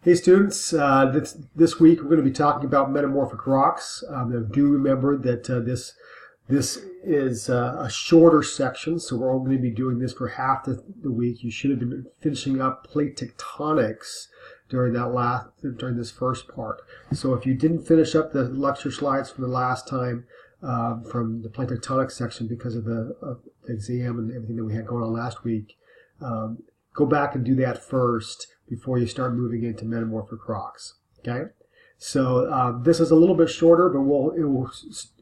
Hey students, this week we're going to be talking about metamorphic rocks. Do remember that this is a shorter section, so we're only going to be doing this for half the week. You should have been finishing up plate tectonics during this first part. So if you didn't finish up the lecture slides from the last time from the plate tectonics section because of the exam and everything that we had going on last week, go back and do that first before you start moving into metamorphic rocks. Okay, so this is a little bit shorter, but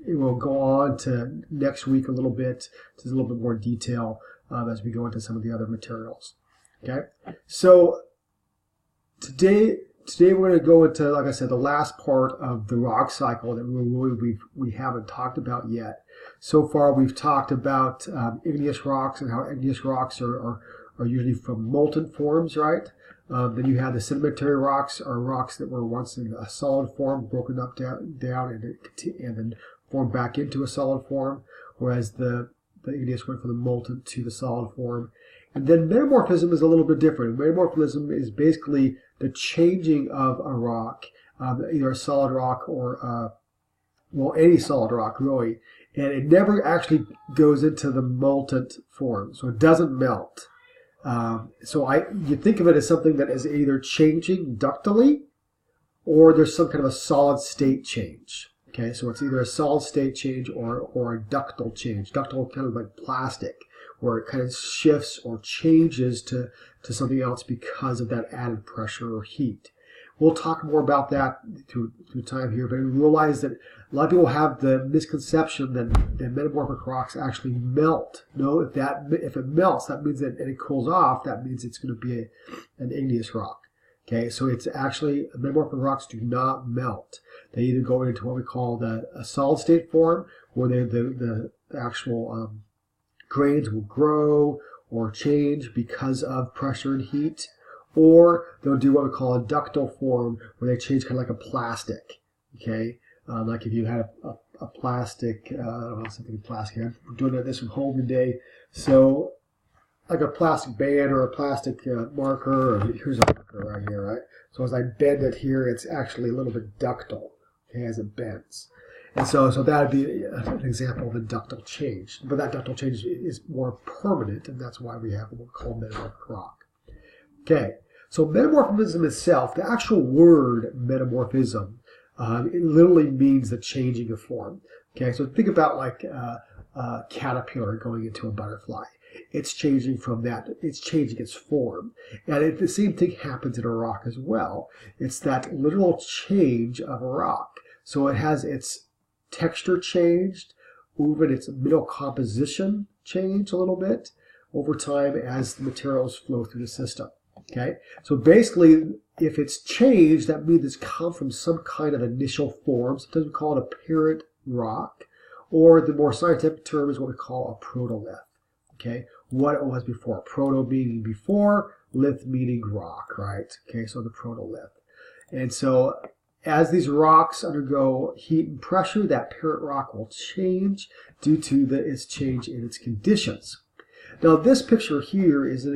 it will go on to next week a little bit, to a little bit more detail as we go into some of the other materials. Okay, so today we're going to go into, like I said, the last part of the rock cycle that we haven't talked about yet. So far, we've talked about igneous rocks and how igneous rocks are usually from molten forms, right? Then you have the sedimentary rocks, or rocks that were once in a solid form, broken up down and then formed back into a solid form, whereas the igneous went from the molten to the solid form. And then metamorphism is a little bit different. Metamorphism is basically the changing of a rock, either a solid rock or any solid rock really, and it never actually goes into the molten form, so it doesn't melt. You think of it as something that is either changing ductily or there's some kind of a solid state change. Okay, so it's either a solid state change or a ductile change. Ductile kind of like plastic, where it kind of shifts or changes to something else because of that added pressure or heat. We'll talk more about that through time here, but realize that a lot of people have the misconception that metamorphic rocks actually melt. No, if it melts, that means that, and it cools off, that means it's going to be an igneous rock. Okay, so it's actually, metamorphic rocks do not melt. They either go into what we call a solid state form, where the actual grains will grow or change because of pressure and heat, or they'll do what we call a ductile form, where they change kind of like a plastic. Okay, like if you had a plastic, I don't know, something plastic. I'm doing this from home today, so like a plastic band or a plastic marker. Or here's a marker right here, right? So as I bend it here, it's actually a little bit ductile, okay, as it bends. And so that would be an example of a ductile change. But that ductile change is more permanent, and that's why we have what we call metamorphic rock. Okay, so metamorphism itself, the actual word metamorphism, it literally means the changing of form. Okay, so think about like a caterpillar going into a butterfly. It's changing from that, it's changing its form. And the same thing happens in a rock as well. It's that literal change of a rock. So it has its texture changed, even its mineral composition changed a little bit over time as the materials flow through the system. Okay, so basically, if it's changed, that means it's come from some kind of initial form. Sometimes we call it a parent rock, or the more scientific term is what we call a protolith. Okay, what it was before. Proto meaning before, lith meaning rock, right? Okay, so the protolith. And so as these rocks undergo heat and pressure, that parent rock will change due to its change in its conditions. Now, this picture here is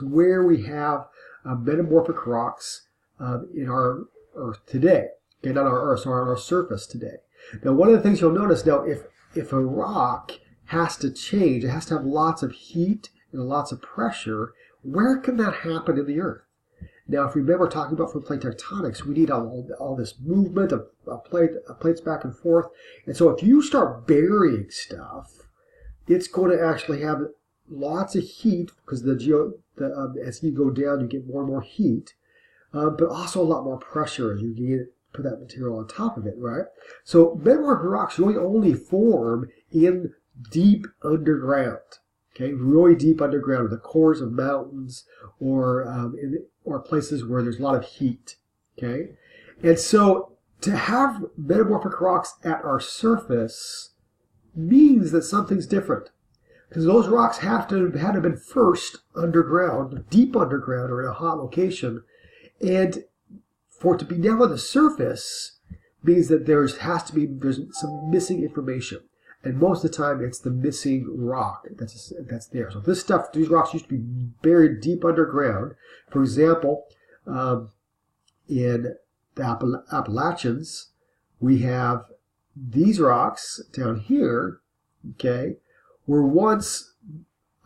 where we have metamorphic rocks in our Earth today. Okay, not our Earth, so on our surface today. Now, one of the things you'll notice now, if a rock has to change, it has to have lots of heat and lots of pressure. Where can that happen in the Earth? Now, if you remember talking about from plate tectonics, we need all this movement of plates back and forth. And so if you start burying stuff, it's going to actually have lots of heat, because as you go down, you get more and more heat, but also a lot more pressure as you put that material on top of it, right? So metamorphic rocks really only form in deep underground. Okay, really deep underground, the cores of mountains, or places where there's a lot of heat. Okay, and so to have metamorphic rocks at our surface means that something's different, because those rocks had to have been first underground, deep underground, or in a hot location, and for it to be now on the surface means that there's some missing information. And most of the time, it's the missing rock that's there. So these rocks used to be buried deep underground. For example, in the Appalachians, we have these rocks down here, okay, were once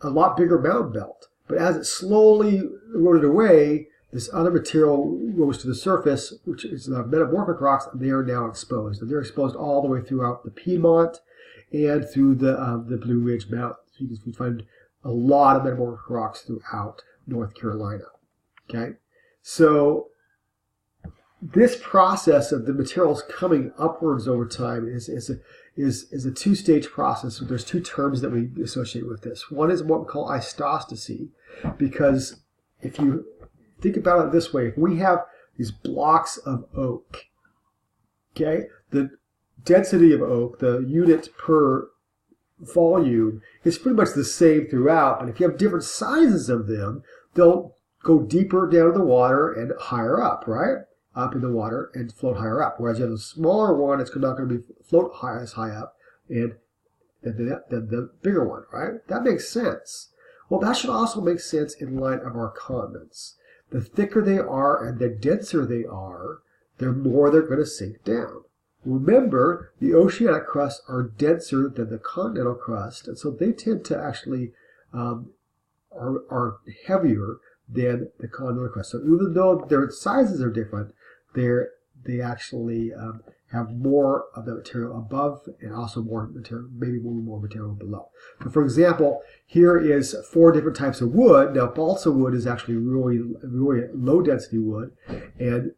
a lot bigger mountain belt. But as it slowly eroded away, this other material rose to the surface, which is the metamorphic rocks, and they are now exposed. And they're exposed all the way throughout the Piedmont and through the Blue Ridge Mountains. You can find a lot of metamorphic rocks throughout North Carolina. Okay, so this process of the materials coming upwards over time is a two-stage process. So there's two terms that we associate with this. One is what we call isostasy, because if you think about it this way, if we have these blocks of oak, okay, the density of oak, the unit per volume, is pretty much the same throughout, but if you have different sizes of them, they'll go deeper down in the water and higher up, right? Up in the water and float higher up. Whereas you have a smaller one, it's not going to be float as high up and than the bigger one, right? That makes sense. Well, that should also make sense in light of our continents. The thicker they are and the denser they are, the more they're going to sink down. Remember, the oceanic crusts are denser than the continental crust, and so they tend to actually are heavier than the continental crust. So even though their sizes are different, they actually have more of the material above and also more material, maybe more material below. So for example, here is 4 different types of wood. Now balsa wood is actually really low density wood, and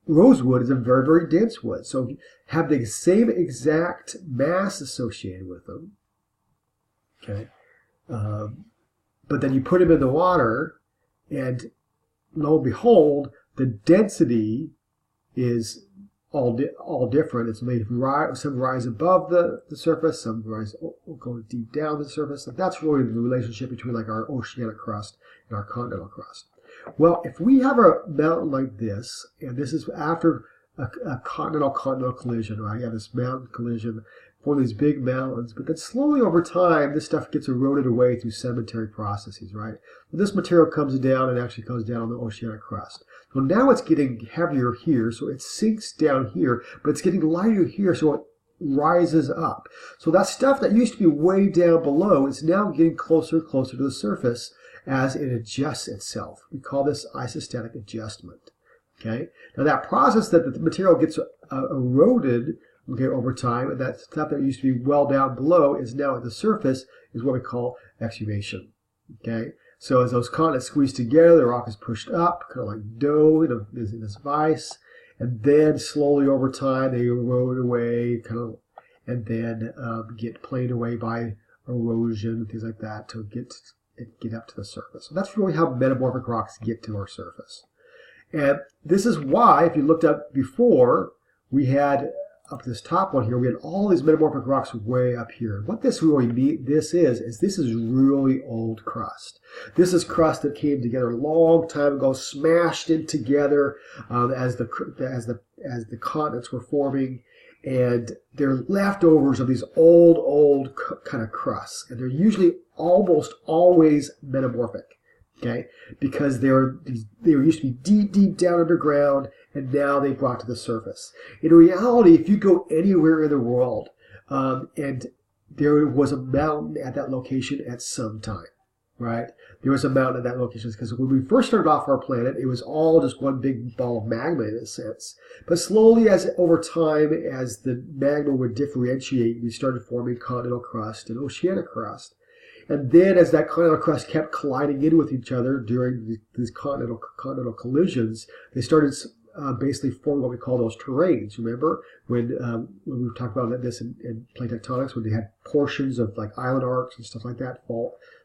rosewood is a very, very dense wood. So have the same exact mass associated with them. Okay, but then you put them in the water, and lo and behold, the density is all different. It's made some rise above the surface, some rise go deep down the surface. And that's really the relationship between like our oceanic crust and our continental crust. Well, if we have a mountain like this, and this is after a continental collision, right? You have this mountain collision, one of these big mountains, but then slowly over time, this stuff gets eroded away through sedimentary processes, right? But this material comes down and actually comes down on the oceanic crust. So now it's getting heavier here, so it sinks down here, but it's getting lighter here, so it rises up. So that stuff that used to be way down below is now getting closer and closer to the surface as it adjusts itself. We call this isostatic adjustment. Okay? Now that process that the material gets eroded, okay, over time, and that stuff that used to be well down below is now at the surface, is what we call exhumation. Okay? So as those continents squeeze together, the rock is pushed up, kind of like dough in this vise, and then slowly over time they erode away, and then get planed away by erosion and things like that to get up to the surface. So that's really how metamorphic rocks get to our surface. And this is why, if you looked up before, we had up this top one here, we had all these metamorphic rocks way up here. What this really means, this is really old crust. This is crust that came together a long time ago, smashed in together as the continents were forming, and they're leftovers of these old kind of crusts, and they're usually almost always metamorphic. Okay, because they were used to be deep down underground, and now they brought to the surface. In reality, if you go anywhere in the world, and there was a mountain at that location at some time, right? There was a mountain at that location, because when we first started off our planet, it was all just one big ball of magma in a sense. But slowly, over time, as the magma would differentiate, we started forming continental crust and oceanic crust. And then as that continental crust kept colliding in with each other during these continental collisions, they started basically forming what we call those terrains. Remember when we talked about this in plate tectonics, when they had portions of like island arcs and stuff like that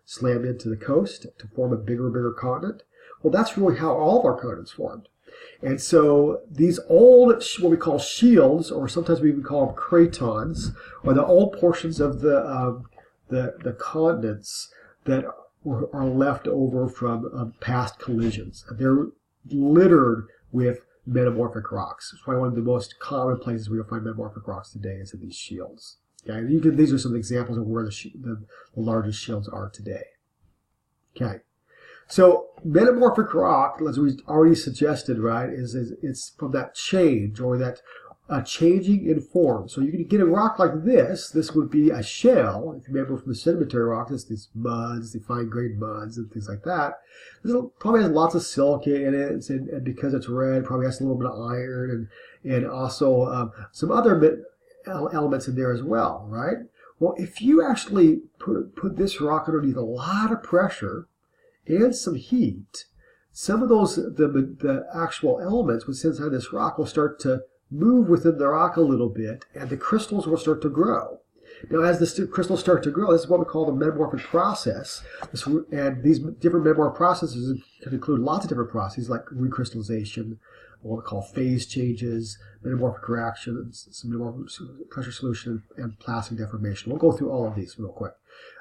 slam into the coast to form a bigger continent? Well, that's really how all of our continents formed. And so these old, what we call shields, or sometimes we even call them cratons, are the old portions of the continents that are left over from past collisions. They're littered with metamorphic rocks. It's probably one of the most common places where you'll find metamorphic rocks today is in these shields. Okay, these are some examples of where the largest shields are today. Okay, So metamorphic rock, as we already suggested, right, is it's from that change or that changing in form. So you can get a rock like this. This would be a shell. If you remember from the sedimentary rocks, it's these muds, the fine-grained muds and things like that. This probably has lots of silica in it, and because it's red, probably has a little bit of iron and also some other elements in there as well, right? Well, if you actually put this rock underneath a lot of pressure and some heat, some of those the actual elements within inside this rock will start to move within the rock a little bit, and the crystals will start to grow. Now, as the crystals start to grow, this is what we call the metamorphic process. And these different metamorphic processes can include lots of different processes like recrystallization, what we call phase changes, metamorphic reactions, some metamorphic pressure solution, and plastic deformation. We'll go through all of these real quick.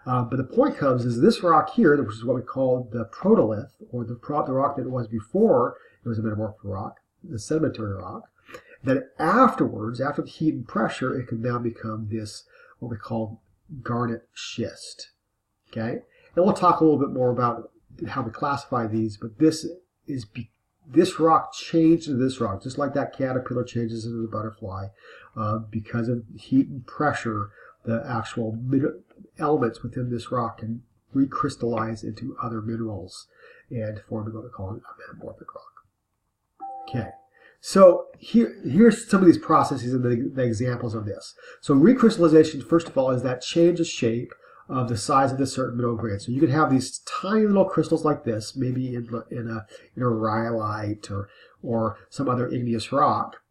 But the point comes is this rock here, which is what we call the protolith, or the rock that it was before it was a metamorphic rock, the sedimentary rock, then afterwards, after the heat and pressure, it can now become this, what we call garnet schist. Okay? And we'll talk a little bit more about how we classify these, but this rock changed into this rock, just like that caterpillar changes into the butterfly. Because of heat and pressure, the actual elements within this rock can recrystallize into other minerals and form what we call a metamorphic rock. Okay. So here's some of these processes and the examples of this. So recrystallization, first of all, is that change of shape of the size of the certain mineral grain. So you can have these tiny little crystals like this, maybe in a rhyolite or some other igneous rock,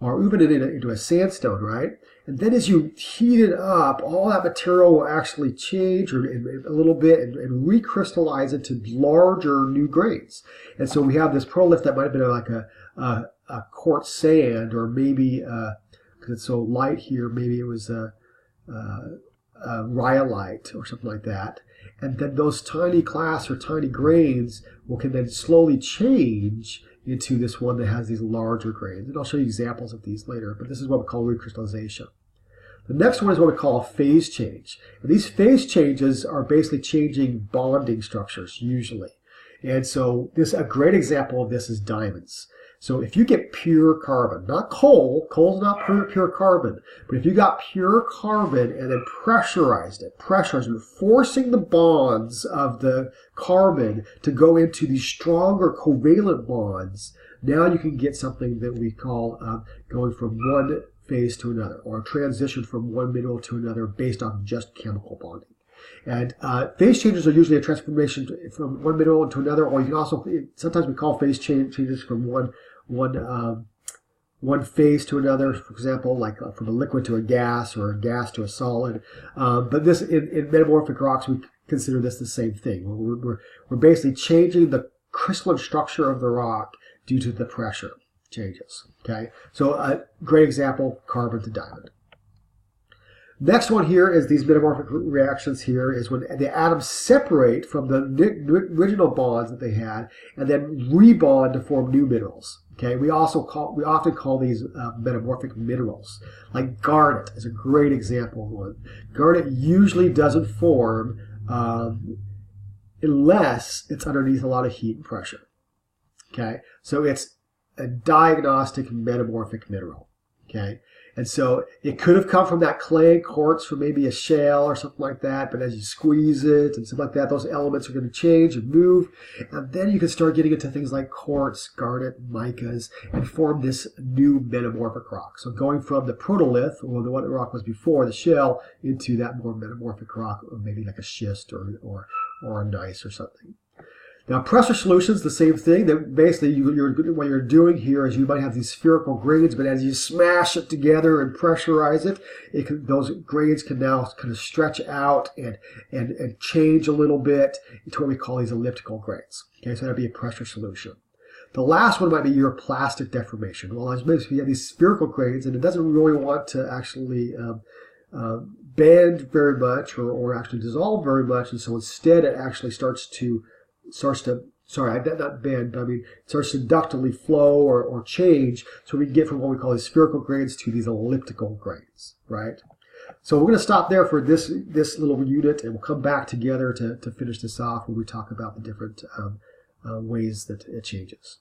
or even into a sandstone, right? And then as you heat it up, all that material will actually change a little bit and recrystallize into larger new grains. And so we have this prolith that might have been like a quartz sand, or maybe because it's so light here, maybe it was a rhyolite or something like that. And then those tiny clasts or tiny grains can then slowly change into this one that has these larger grains. And I'll show you examples of these later, but this is what we call recrystallization. The next one is what we call a phase change. And these phase changes are basically changing bonding structures, usually. And so a great example of this is diamonds. So if you get pure carbon, not coal, coal's not pure carbon, but if you got pure carbon and then pressurized it, forcing the bonds of the carbon to go into these stronger covalent bonds, now you can get something that we call going from one phase to another, or a transition from one mineral to another based on just chemical bonding. And phase changes are usually a transformation from one mineral to another, or you can also, sometimes we call phase changes from one phase to another, for example, like from a liquid to a gas, or a gas to a solid. But this, in metamorphic rocks, we consider this the same thing. We're basically changing the crystalline structure of the rock due to the pressure changes. Okay, so a great example, carbon to diamond. Next one here is these metamorphic reactions here is when the atoms separate from the original bonds that they had and then rebond to form new minerals. Okay, we often call these metamorphic minerals. Like garnet is a great example of one. Garnet usually doesn't form unless it's underneath a lot of heat and pressure. Okay, so it's a diagnostic metamorphic mineral. Okay, and so it could have come from that clay quartz from maybe a shell or something like that, but as you squeeze it and something like that, those elements are going to change and move, and then you can start getting into things like quartz, garnet, micas, and form this new metamorphic rock. So going from the protolith, or what the rock was before, the shell, into that more metamorphic rock, or maybe like a schist or a gneiss or something. Now, pressure solutions, the same thing. That basically, what you're doing here is you might have these spherical grains, but as you smash it together and pressurize it, those grains can now kind of stretch out and change a little bit into what we call these elliptical grains. Okay, so that'd be a pressure solution. The last one might be your plastic deformation. Well, as mentioned, you have these spherical grains, and it doesn't really want to actually bend very much or actually dissolve very much, and so instead it actually starts to ductilely flow or change, so we get from what we call these spherical grains to these elliptical grains, right? So we're going to stop there for this little unit, and we'll come back together to finish this off, where we talk about the different ways that it changes.